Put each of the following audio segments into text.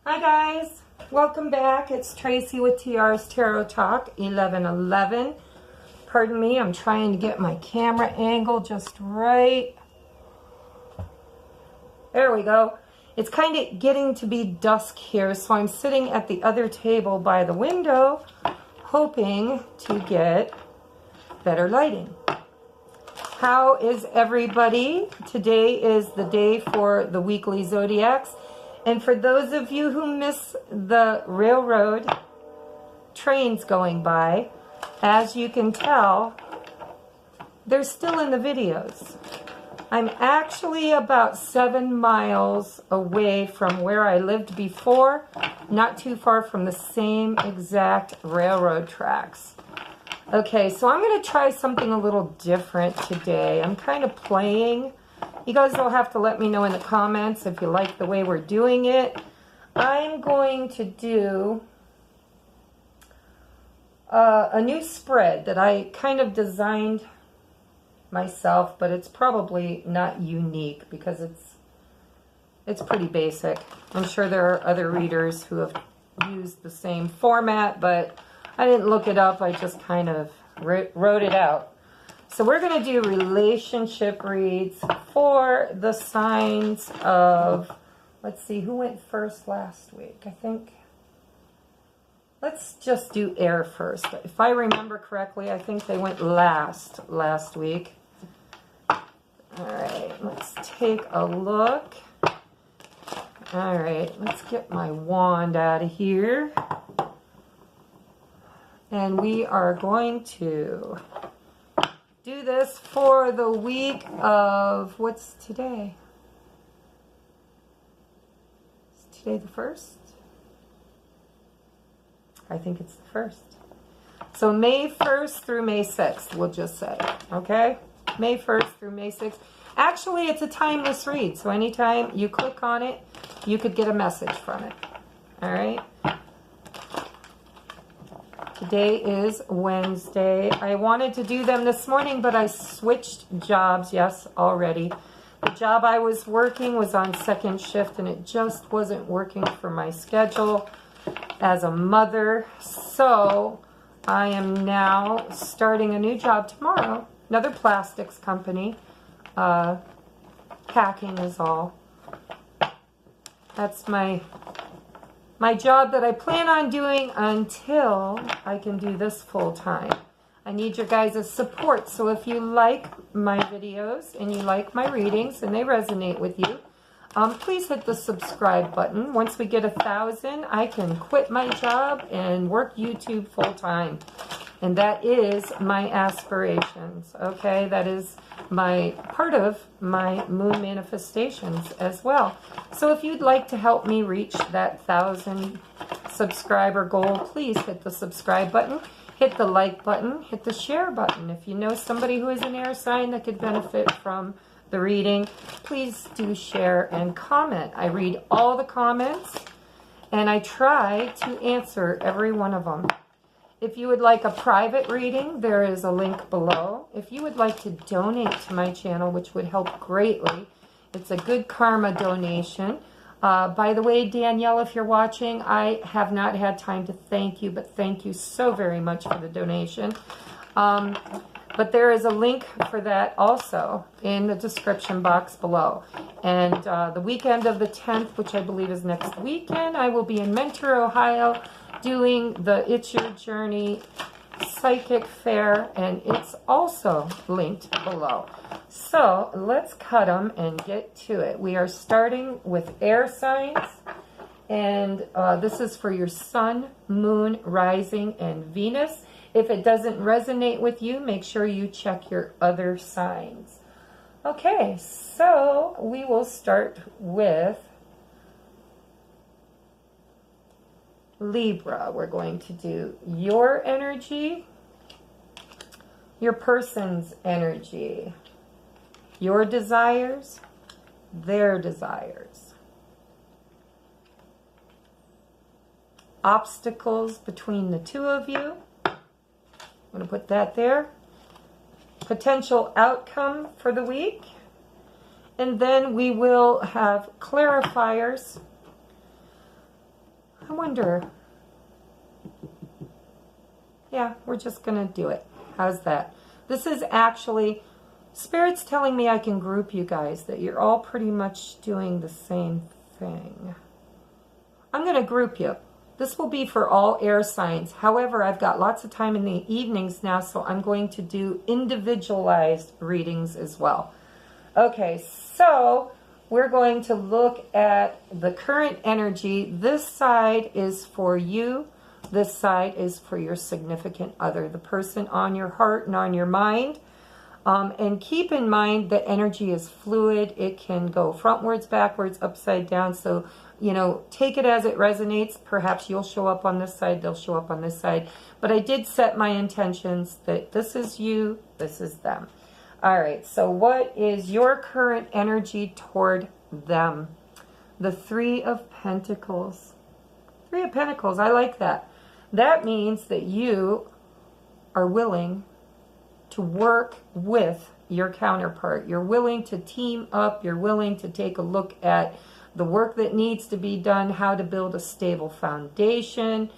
Hi guys, welcome back. It's Tracy with TR's Tarot Talk 1111. Pardon me, I'm trying to get my camera angle just right. There we go. It's kind of getting to be dusk here, so I'm sitting at the other table by the window, hoping to get better lighting. How is everybody? Today is the day for the Weekly Zodiacs. And for those of you who miss the railroad trains going by, as you can tell, they're still in the videos. I'm actually about 7 miles away from where I lived before, not too far from the same exact railroad tracks. Okay, so I'm going to try something a little different today. I'm kind of playing. You guys will have to let me know in the comments if you like the way we're doing it. I'm going to do a new spread that I kind of designed myself, but it's probably not unique because it's pretty basic. I'm sure there are other readers who have used the same format, but I didn't look it up. I just kind of wrote it out. So we're going to do relationship reads for the signs of, let's see, who went first last week? I think, let's just do air first. If I remember correctly, I think they went last week. All right, let's take a look. All right, let's get my wand out of here. And we are going to do this for the week of, what's today? Is today the 1st? I think it's the 1st. So May 1st through May 6th, we'll just say, okay? May 1st through May 6th. Actually, it's a timeless read, so anytime you click on it, you could get a message from it, all right? Today is Wednesday. I wanted to do them this morning, but I switched jobs, yes, already. The job I was working was on second shift, and it just wasn't working for my schedule as a mother. So I am now starting a new job tomorrow. Another plastics company. Packing is all. That's my job that I plan on doing until I can do this full time. I need your guys' support. So if you like my videos and you like my readings and they resonate with you, please hit the subscribe button. Once we get 1,000, I can quit my job and work YouTube full time. And that is my aspirations, okay? That is part of my moon manifestations as well. So if you'd like to help me reach that 1,000 subscriber goal, please hit the subscribe button, hit the like button, hit the share button. If you know somebody who is an air sign that could benefit from the reading, please do share and comment. I read all the comments and I try to answer every one of them. If you would like a private reading, there is a link below. If you would like to donate to my channel, which would help greatly, it's a good karma donation. By the way, Danielle, if you're watching, I have not had time to thank you, but thank you so very much for the donation. But there is a link for that also in the description box below. And the weekend of the 10th, which I believe is next weekend, I will be in Mentor, Ohio, doing the It's Your Journey Psychic Fair, and it's also linked below. So let's cut them and get to it. We are starting with air signs, and this is for your sun, moon, rising, and Venus. If it doesn't resonate with you, make sure you check your other signs. Okay, so we will start with Libra. We're going to do your energy, your person's energy, your desires, their desires, obstacles between the two of you. I'm going to put that there. Potential outcome for the week. And then we will have clarifiers I wonder. Yeah, we're just going to do it. How's that? This is actually, Spirit's telling me I can group you guys, that you're all pretty much doing the same thing. I'm going to group you. This will be for all air signs. However, I've got lots of time in the evenings now, so I'm going to do individualized readings as well. Okay, so we're going to look at the current energy. This side is for you. This side is for your significant other, the person on your heart and on your mind. And keep in mind that energy is fluid. It can go frontwards, backwards, upside down. So, you know, take it as it resonates. Perhaps you'll show up on this side, they'll show up on this side. But I did set my intentions that this is you, this is them. All right, so what is your current energy toward them? The Three of Pentacles. Three of Pentacles, I like that. That means that you are willing to work with your counterpart. You're willing to team up. You're willing to take a look at the work that needs to be done, how to build a stable foundation.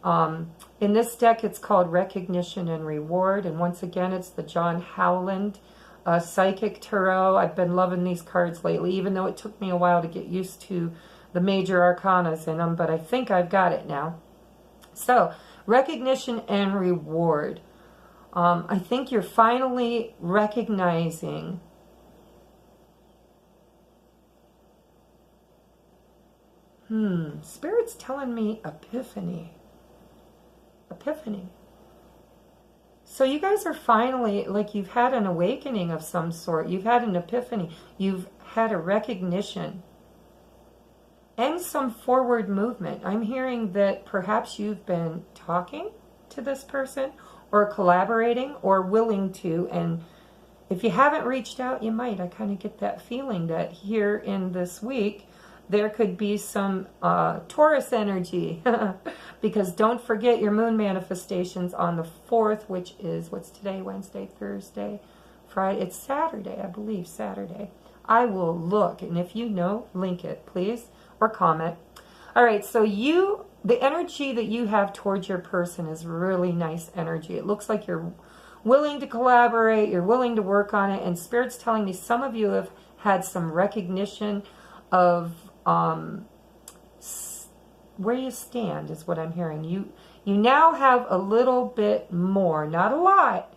In this deck, it's called Recognition and Reward. And once again, it's the John Howland Psychic Tarot. I've been loving these cards lately, even though it took me a while to get used to the major arcanas in them, but I think I've got it now. So, recognition and reward. I think you're finally recognizing Spirit's telling me epiphany. Epiphany. So you guys are finally, like, you've had an awakening of some sort. You've had an epiphany. You've had a recognition. And some forward movement. I'm hearing that perhaps you've been talking to this person or collaborating or willing to. And if you haven't reached out, you might. I kind of get that feeling that here in this week, there could be some Taurus energy. Because don't forget your moon manifestations on the 4th, which is, what's today? Wednesday, Thursday, Friday. It's Saturday, I believe, Saturday. I will look. And if you know, link it, please. Or comment. All right, so the energy that you have towards your person is really nice energy. It looks like you're willing to collaborate, you're willing to work on it, and Spirit's telling me some of you have had some recognition of where you stand is what I'm hearing. You now have a little bit more, not a lot.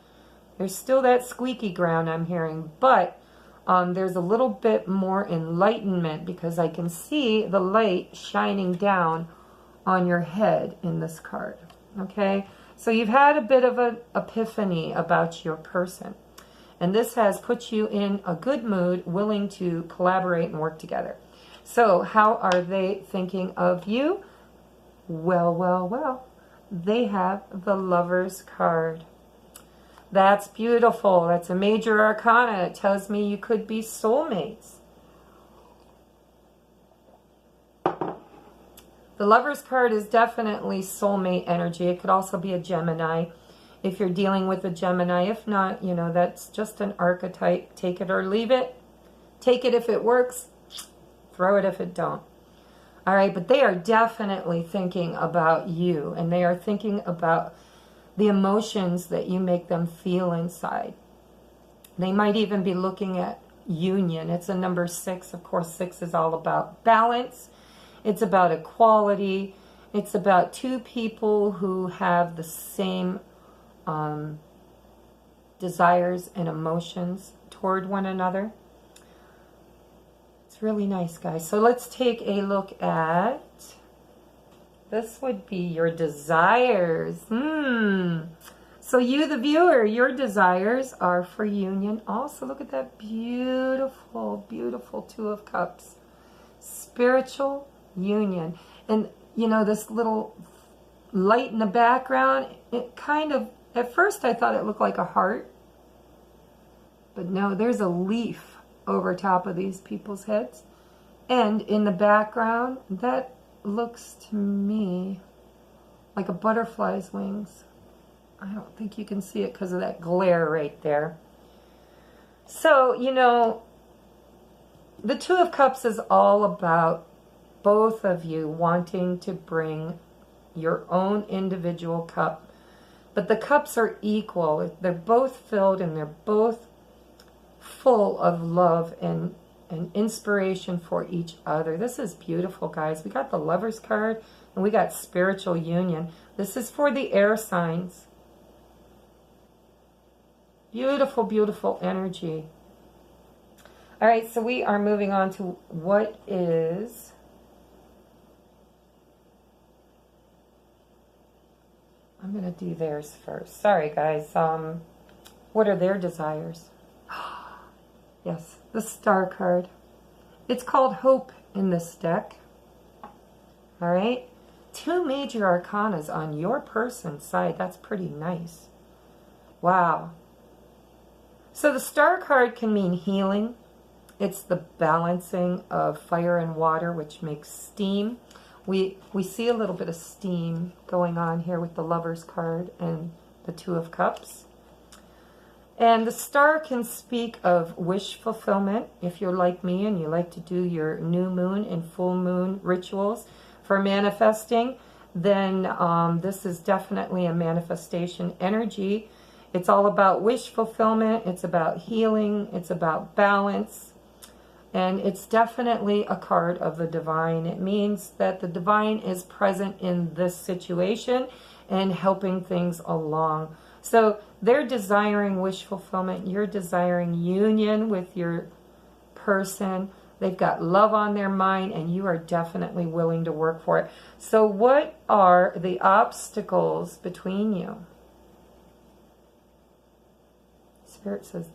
There's still that squeaky ground I'm hearing, but there's a little bit more enlightenment because I can see the light shining down on your head in this card. Okay, so you've had a bit of an epiphany about your person, and this has put you in a good mood, willing to collaborate and work together. So how are they thinking of you? Well, well, well, they have the Lover's card. That's beautiful. That's a major arcana. It tells me you could be soulmates. The Lover's card is definitely soulmate energy. It could also be a Gemini if you're dealing with a Gemini. If not, you know, that's just an archetype. Take it or leave it. Take it if it works. Throw it if it don't. All right, but they are definitely thinking about you, and they are thinking about the emotions that you make them feel inside. They might even be looking at union. It's a number 6. Of course, 6 is all about balance. It's about equality. It's about two people who have the same desires and emotions toward one another. It's really nice, guys. So let's take a look at, this would be your desires. So you, the viewer, your desires are for union. Also, look at that beautiful, beautiful Two of Cups. Spiritual union. And, you know, this little light in the background, it kind of, at first I thought it looked like a heart. But no, there's a leaf over top of these people's heads. And in the background, that looks to me like a butterfly's wings. I don't think you can see it because of that glare right there. So, you know, the Two of Cups is all about both of you wanting to bring your own individual cup. But the cups are equal. They're both filled and they're both full of love and inspiration for each other. This is beautiful, guys. We got the Lovers card and we got spiritual union. This is for the air signs. Beautiful, beautiful energy. All right, so we are moving on to what is... I'm going to do theirs first. Sorry, guys. What are their desires? Yes, the Star card. It's called Hope in this deck. All right. 2 major arcanas on your person's side. That's pretty nice. Wow. So the Star card can mean healing. It's the balancing of fire and water, which makes steam. We see a little bit of steam going on here with the Lovers card and the 2 of Cups. And the Star can speak of wish fulfillment. If you're like me and you like to do your new moon and full moon rituals for manifesting, then this is definitely a manifestation energy. It's all about wish fulfillment. It's about healing. It's about balance. And it's definitely a card of the divine. It means that the divine is present in this situation and helping things along. So they're desiring wish fulfillment. You're desiring union with your person. They've got love on their mind and you are definitely willing to work for it. So what are the obstacles between you? Spirit says,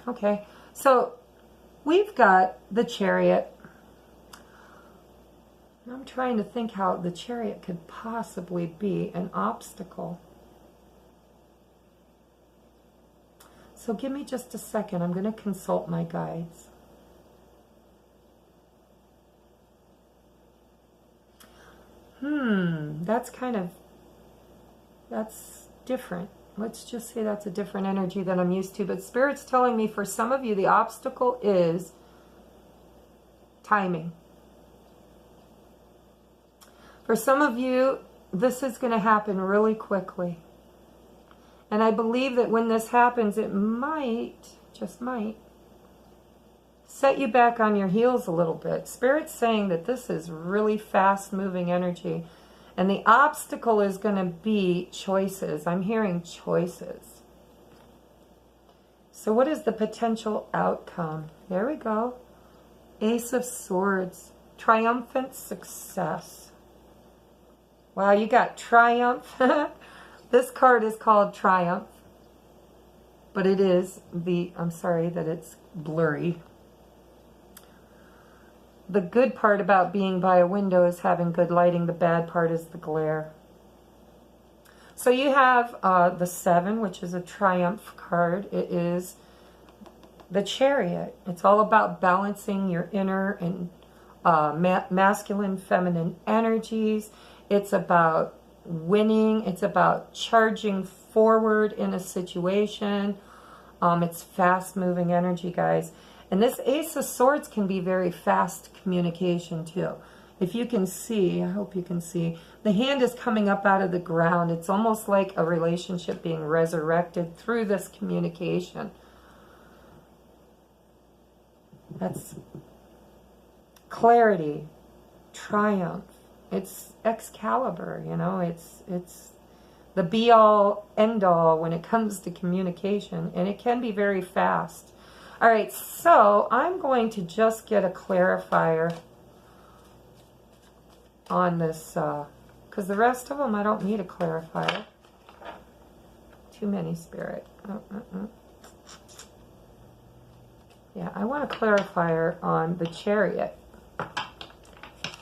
okay. So we've got the Chariot. I'm trying to think how the Chariot could possibly be an obstacle. So give me just a second. I'm going to consult my guides. That's different. Let's just say that's a different energy than I'm used to. But Spirit's telling me for some of you, the obstacle is timing. For some of you, this is going to happen really quickly. And I believe that when this happens, it might, just might, set you back on your heels a little bit. Spirit's saying that this is really fast-moving energy. And the obstacle is going to be choices. I'm hearing choices. So what is the potential outcome? There we go. Ace of Swords. Triumphant success. Wow, you got triumph. This card is called Triumph. But it is I'm sorry that it's blurry. The good part about being by a window is having good lighting. The bad part is the glare. So you have the 7, which is a Triumph card. It is the Chariot. It's all about balancing your inner and masculine, feminine energies. It's about winning. It's about charging forward in a situation. It's fast-moving energy, guys. And this Ace of Swords can be very fast communication too. If you can see, I hope you can see, the hand is coming up out of the ground. It's almost like a relationship being resurrected through this communication. That's clarity, triumph. It's Excalibur, you know, it's the be-all, end-all when it comes to communication, and it can be very fast. All right, so I'm going to just get a clarifier on this, because the rest of them I don't need a clarifier. Too many, Spirit. Yeah, I want a clarifier on the Chariot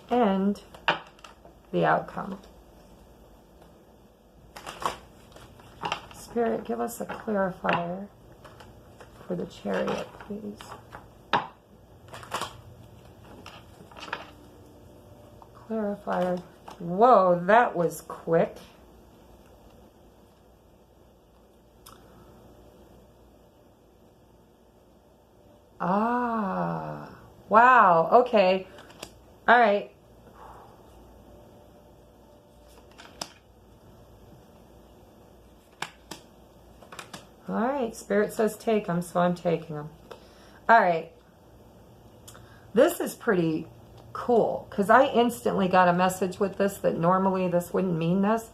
and the outcome. Spirit, give us a clarifier for the Chariot, please. Clarifier. Whoa, that was quick. Ah. Wow, okay. All right. All right, Spirit says take them, so I'm taking them. All right. This is pretty cool because I instantly got a message with this that normally this wouldn't mean this.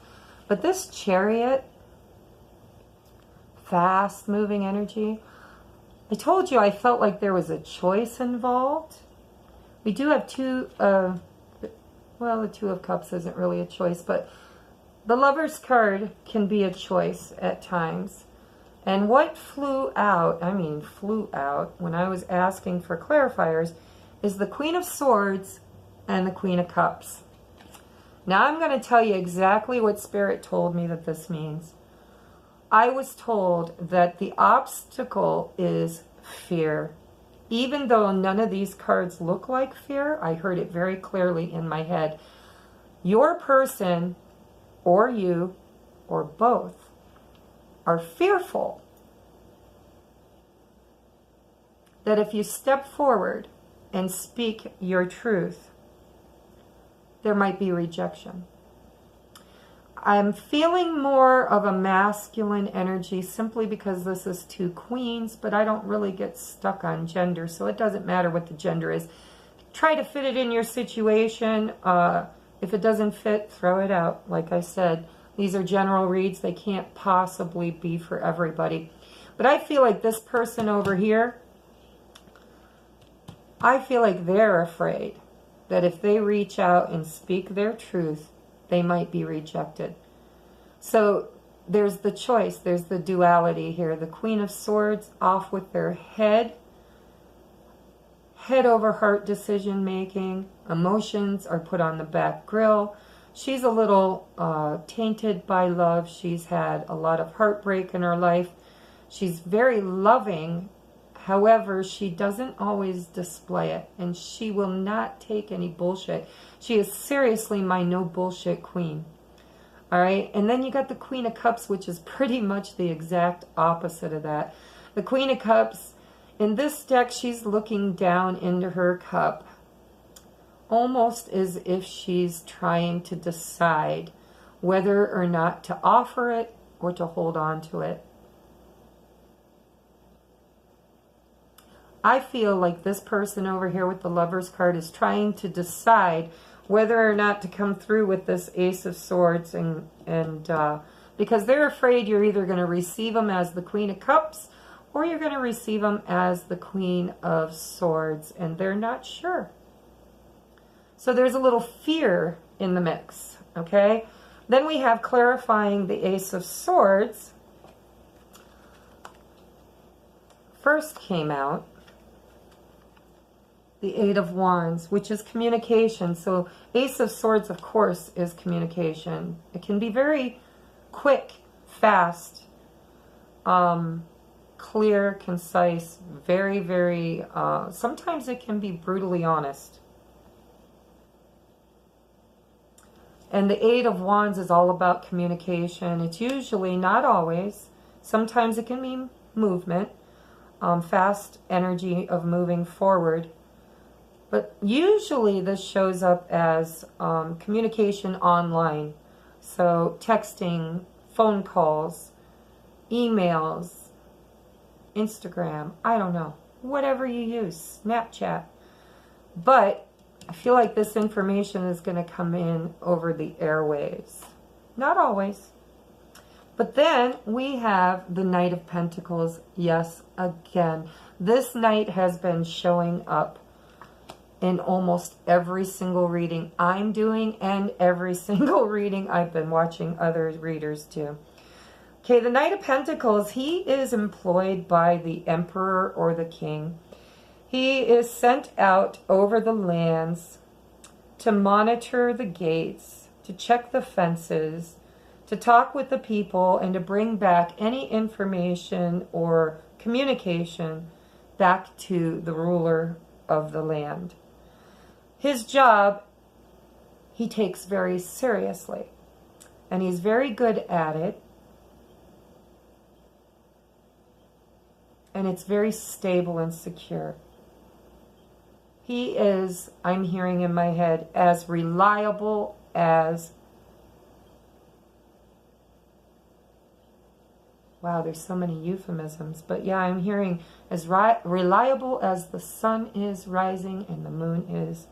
But this Chariot, fast moving energy, I told you I felt like there was a choice involved. We do have two, well, the Two of Cups isn't really a choice, but the Lover's card can be a choice at times. And what flew out when I was asking for clarifiers is the Queen of Swords and the Queen of Cups. Now I'm going to tell you exactly what Spirit told me that this means. I was told that the obstacle is fear. Even though none of these cards look like fear, I heard it very clearly in my head. Your person, or you, or both, are fearful that if you step forward and speak your truth, there might be rejection. I'm feeling more of a masculine energy simply because this is two queens, but I don't really get stuck on gender, so it doesn't matter what the gender is. Try to fit it in your situation. If it doesn't fit, throw it out. Like I said, these are general reads. They can't possibly be for everybody. But I feel like this person over here, I feel like they're afraid that if they reach out and speak their truth, they might be rejected. So there's the choice. There's the duality here. The Queen of Swords off with their head over heart decision making. Emotions are put on the back grill. She's a little tainted by love. She's had a lot of heartbreak in her life. She's very loving. However, she doesn't always display it, and she will not take any bullshit. She is seriously my no bullshit queen. All right, and then you got the Queen of Cups, which is pretty much the exact opposite of that. The Queen of Cups, in this deck, she's looking down into her cup, almost as if she's trying to decide whether or not to offer it or to hold on to it. I feel like this person over here with the Lover's card is trying to decide whether or not to come through with this Ace of Swords, and because they're afraid you're either going to receive them as the Queen of Cups or you're going to receive them as the Queen of Swords, and they're not sure. So there's a little fear in the mix, okay? Then we have clarifying the Ace of Swords. First came out the Eight of Wands, which is communication. So Ace of Swords, of course, is communication. It can be very quick, fast, clear, concise, very, very, sometimes it can be brutally honest. And the Eight of Wands is all about communication. It's usually, not always, sometimes it can mean movement, fast energy of moving forward. But usually this shows up as communication online. So texting, phone calls, emails, Instagram, I don't know, whatever you use, Snapchat. But I feel like this information is going to come in over the airwaves. Not always. But then we have the Knight of Pentacles. Yes, again. This knight has been showing up in almost every single reading I'm doing and every single reading I've been watching other readers do. Okay, the Knight of Pentacles, he is employed by the Emperor or the King. He is sent out over the lands to monitor the gates, to check the fences, to talk with the people, and to bring back any information or communication back to the ruler of the land. His job, he takes very seriously, and he's very good at it, and it's very stable and secure. He is, I'm hearing in my head, as reliable as... Wow, there's so many euphemisms. But yeah, I'm hearing as reliable as the sun is rising and the moon is.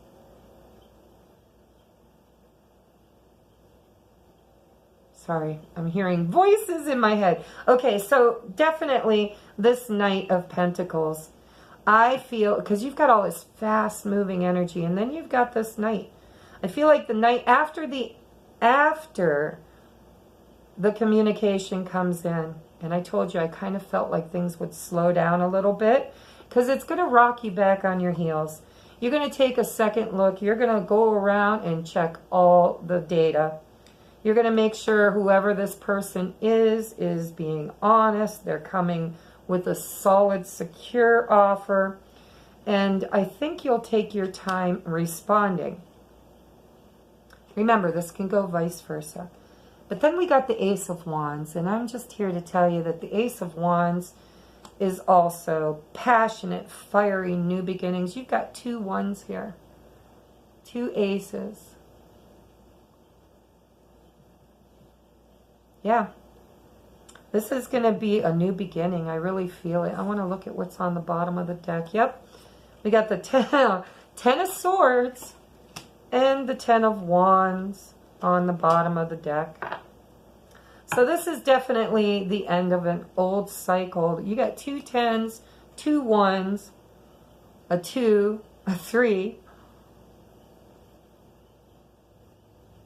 Sorry, I'm hearing voices in my head. Okay, so definitely this Knight of Pentacles. I feel, because you've got all this fast moving energy, and then you've got this Knight. I feel like the Knight, after the communication comes in, and I told you I kind of felt like things would slow down a little bit, because it's going to rock you back on your heels. You're going to take a second look. You're going to go around and check all the data. You're going to make sure whoever this person is being honest. They're coming with a solid, secure offer. And I think you'll take your time responding. Remember, this can go vice versa. But then we got the Ace of Wands. And I'm just here to tell you that the Ace of Wands is also passionate, fiery, new beginnings. You've got 2 ones here. 2 aces. Yeah, this is going to be a new beginning. I really feel it. I want to look at what's on the bottom of the deck. Yep, we got the 10 of Swords and the 10 of Wands on the bottom of the deck. So this is definitely the end of an old cycle. You got 2 10s, 2 1s, a 2, a 3,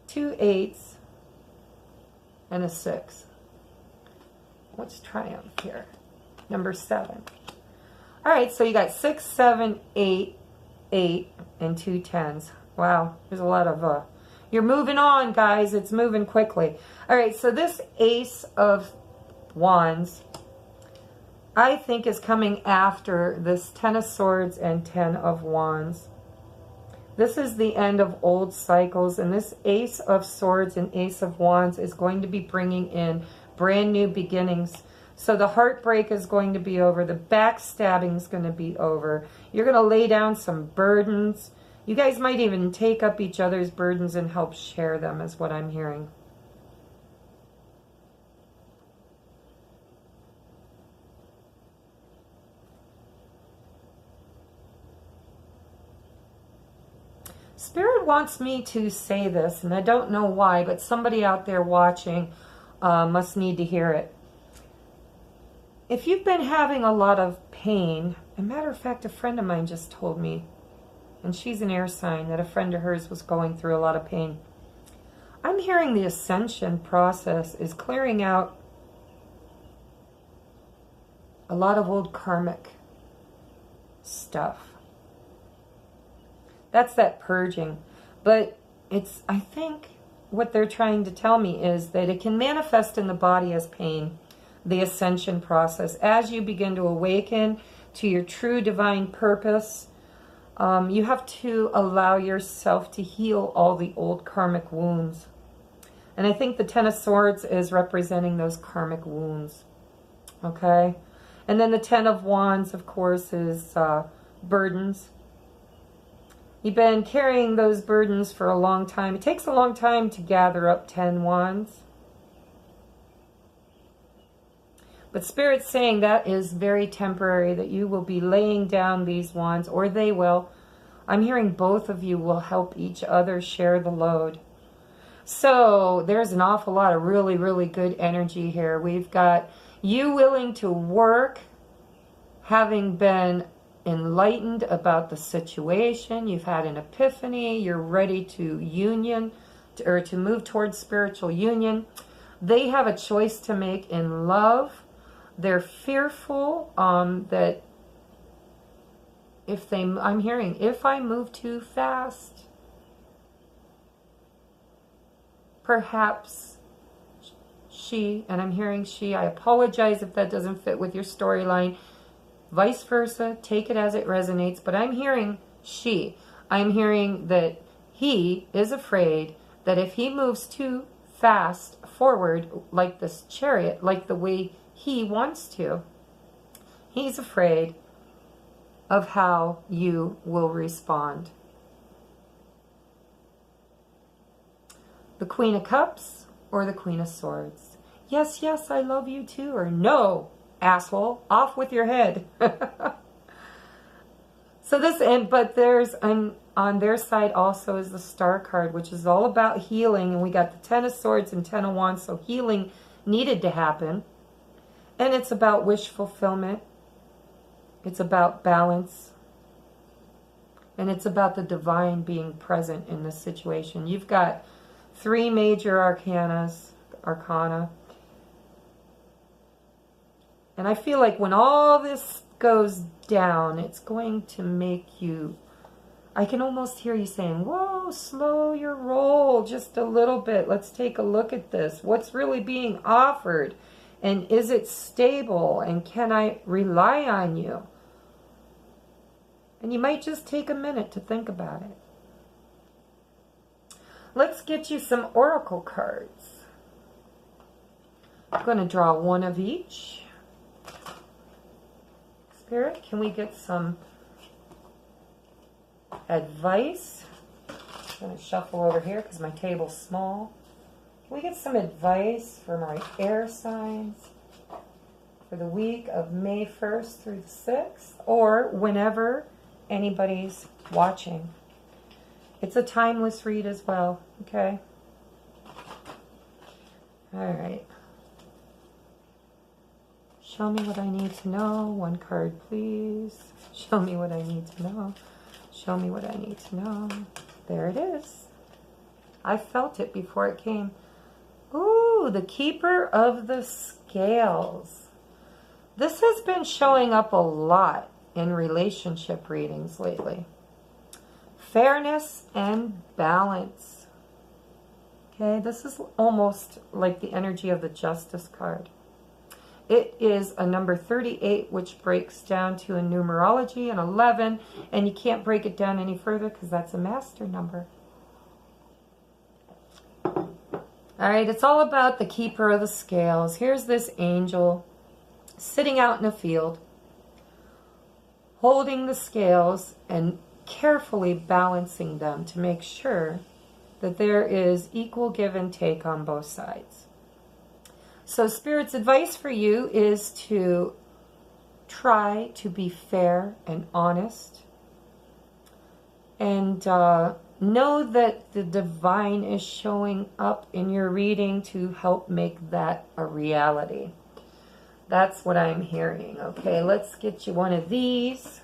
2 8s, and a 6. What's triumph here? Number 7. All right, so you got 6, 7, 8, 8, and 2 10s. Wow, there's a lot of... You're moving on, guys. It's moving quickly. All right, so this Ace of Wands, I think, is coming after this 10 of Swords and 10 of Wands. This is the end of old cycles, and this Ace of Swords and Ace of Wands is going to be bringing in brand new beginnings. So the heartbreak is going to be over. The backstabbing is going to be over. You're going to lay down some burdens. You guys might even take up each other's burdens and help share them, is what I'm hearing. Spirit wants me to say this, and I don't know why, but somebody out there watching must need to hear it. If you've been having a lot of pain, a matter of fact, a friend of mine just told me, and she's an air sign, that a friend of hers was going through a lot of pain. I'm hearing the ascension process is clearing out a lot of old karmic stuff. That's that purging. But it's, I think what they're trying to tell me is that it can manifest in the body as pain, the ascension process. As you begin to awaken to your true divine purpose, you have to allow yourself to heal all the old karmic wounds. And I think the 10 of Swords is representing those karmic wounds. Okay? And then the 10 of Wands, of course, is burdens. You've been carrying those burdens for a long time. It takes a long time to gather up 10 wands. But Spirit's saying that is very temporary, that you will be laying down these wands, or they will. I'm hearing both of you will help each other share the load. So there's an awful lot of really, really good energy here. We've got you willing to work, having been enlightened about the situation. You've had an epiphany. You're ready to union, or to move towards spiritual union. They have a choice to make in love. They're fearful that if they, I'm hearing, if I move too fast, perhaps she, and I'm hearing she, I apologize if that doesn't fit with your storyline, vice versa, take it as it resonates, but I'm hearing she. I'm hearing that he is afraid that if he moves too fast forward, like this chariot, like the way he wants to, he's afraid of how you will respond. The Queen of Cups or the Queen of Swords. Yes, yes, I love you too. Or no, asshole, off with your head. So this, but there's on their side also is the Star card, which is all about healing. And we got the Ten of Swords and Ten of Wands, so healing needed to happen. And it's about wish fulfillment. It's about balance. And it's about the divine being present in this situation. You've got 3 major arcana. And I feel like when all this goes down, it's going to make you, I can almost hear you saying, whoa, slow your roll just a little bit. Let's take a look at this. What's really being offered? And is it stable? And can I rely on you? And you might just take a minute to think about it. Let's get you some oracle cards. I'm going to draw one of each. Spirit, can we get some advice? I'm going to shuffle over here because my table's small. Can we get some advice for my air signs for the week of May 1st through the 6th, or whenever anybody's watching? It's a timeless read as well, okay? All right. Show me what I need to know. One card, please. Show me what I need to know. Show me what I need to know. There it is. I felt it before it came. Ooh, the Keeper of the Scales. This has been showing up a lot in relationship readings lately. Fairness and balance. Okay, this is almost like the energy of the Justice card. It is a number 38, which breaks down to a numerology, an 11, and you can't break it down any further because that's a master number. All right, it's all about the Keeper of the Scales. Here's this angel sitting out in a field, holding the scales and carefully balancing them to make sure that there is equal give and take on both sides. So Spirit's advice for you is to try to be fair and honest. And know that the divine is showing up in your reading to help make that a reality. That's what I'm hearing. Okay, let's get you one of these.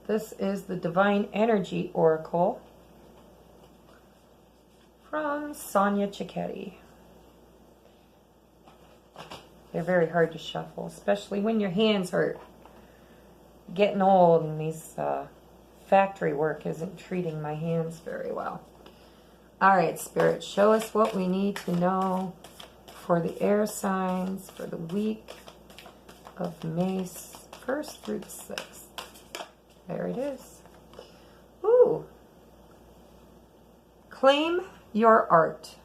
This is the Divine Energy Oracle from Sonia Cicchetti. They're very hard to shuffle, especially when your hands are getting old and these factory work isn't treating my hands very well. All right, Spirit, show us what we need to know for the air signs for the week of May 1st through the 6th. There it is. Ooh. Claim your art.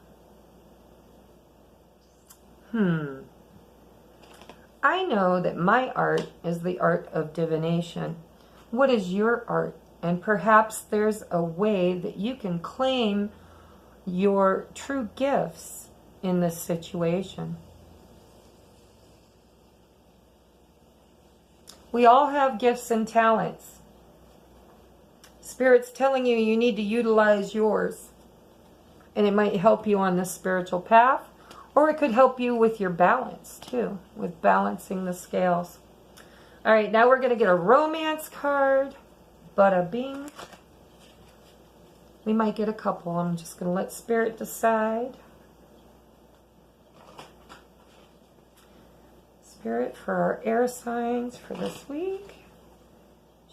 I know that my art is the art of divination. What is your art? And perhaps there's a way that you can claim your true gifts in this situation. We all have gifts and talents. Spirit's telling you you need to utilize yours. And it might help you on this spiritual path. Or it could help you with your balance, too. With balancing the scales. All right, now we're going to get a romance card. Bada bing. We might get a couple. I'm just going to let Spirit decide. Spirit, for our air signs for this week.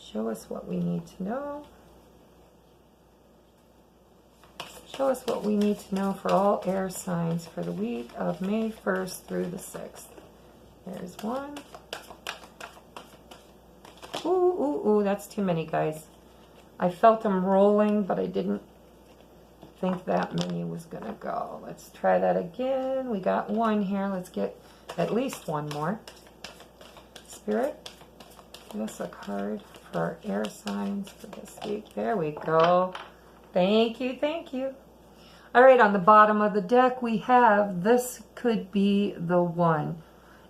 Show us what we need to know. Show us what we need to know for all air signs for the week of May 1st through the 6th. There's one. Ooh, ooh, ooh, that's too many, guys. I felt them rolling, but I didn't think that many was going to go. Let's try that again. We got one here. Let's get at least one more. Spirit, Give us a card for our air signs for this week. There we go. Thank you, thank you. All right, on the bottom of the deck we have, this could be the one.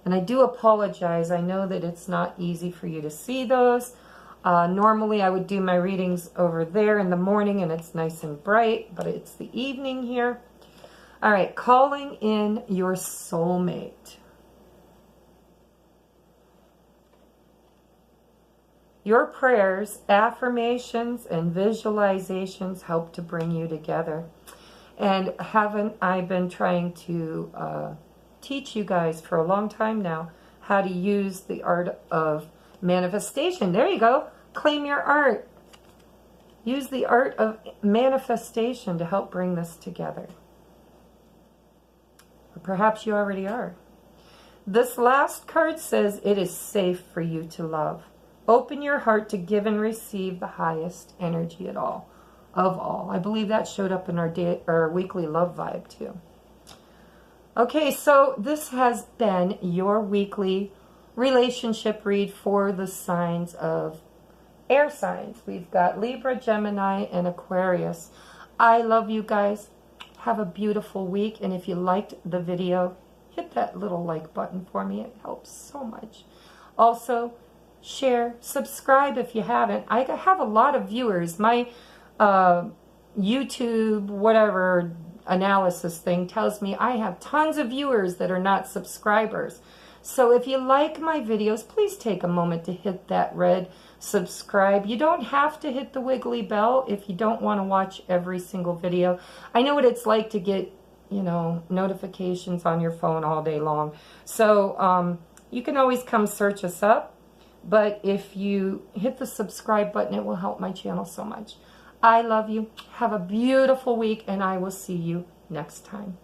And I do apologize. I know that it's not easy for you to see those. Normally I would do my readings over there in the morning and it's nice and bright, but it's the evening here. All right, calling in your soulmate. Your prayers, affirmations, and visualizations help to bring you together. And haven't I been trying to teach you guys for a long time now how to use the art of manifestation. There you go. Claim your art. Use the art of manifestation to help bring this together. Or perhaps you already are. This last card says it is safe for you to love. Open your heart to give and receive the highest energy of all. I believe that showed up in our weekly love vibe too. Okay, so this has been your weekly relationship read for the signs of air signs. We've got Libra, Gemini, and Aquarius. I love you guys. Have a beautiful week. And if you liked the video, hit that little like button for me. It helps so much. Also, share, subscribe if you haven't. I have a lot of viewers. My YouTube, whatever analysis thing tells me I have tons of viewers that are not subscribers. So if you like my videos, please take a moment to hit that red subscribe. You don't have to hit the wiggly bell if you don't want to watch every single video. I know what it's like to get, notifications on your phone all day long. So you can always come search us up. But if you hit the subscribe button, it will help my channel so much. I love you. Have a beautiful week, and I will see you next time.